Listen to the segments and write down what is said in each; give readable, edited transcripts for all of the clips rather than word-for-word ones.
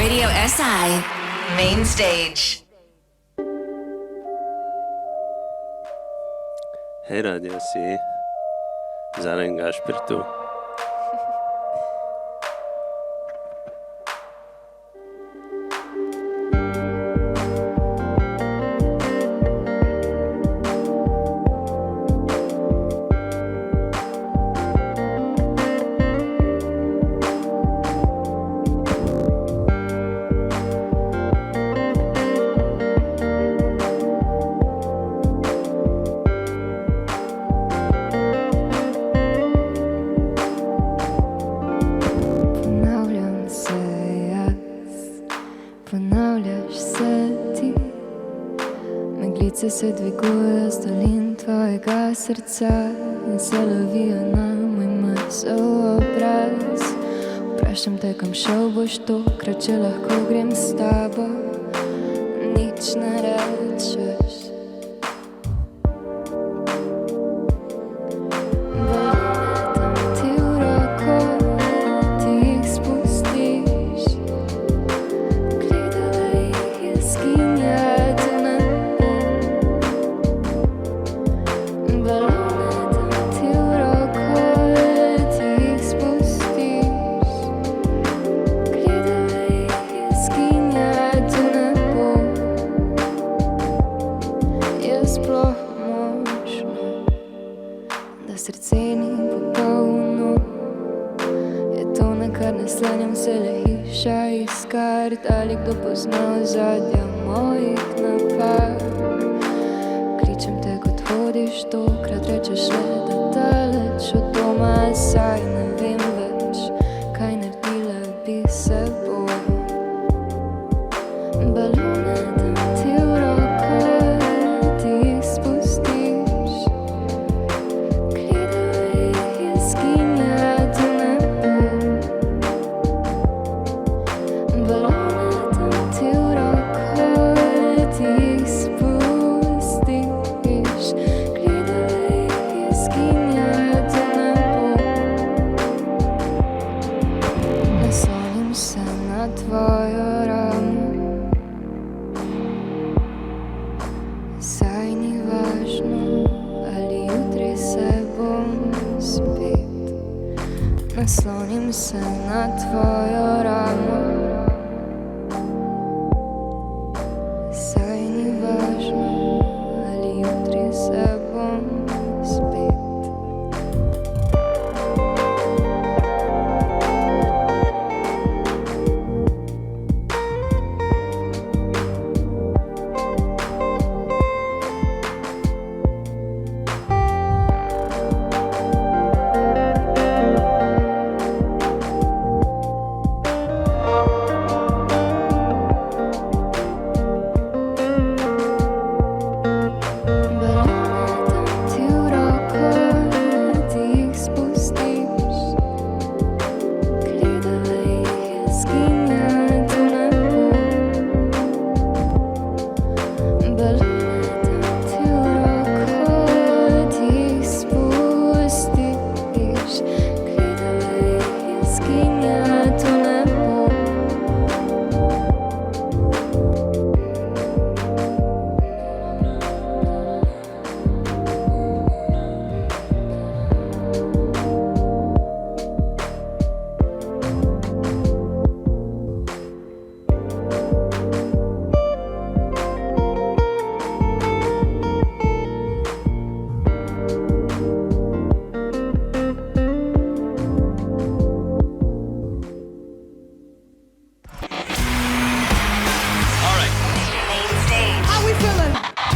Radio SI Main Stage. Hej, radio si, Zaren Gašper tu. Se dviguje z dolin tvojega srca in se lovijo na moj mrzel obraz. Vprašam te, kam šel boš tokrat, če lahko grem s tabo, nič ne rečeš. Ali kdo poznal zadnja mojih napak? Kličem te, kot hodiš tokrat, rečeš le, da daleč od doma, saj ne vem več, kaj naredila bi se bo. Balone dam ti v roko, ti jih spustiš, gledala jih je skinjati nebo. Balone Naslonim se na tvojo ramo, saj ni važno, ali jutri se bom spet.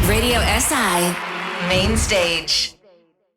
Radio SI Main Stage.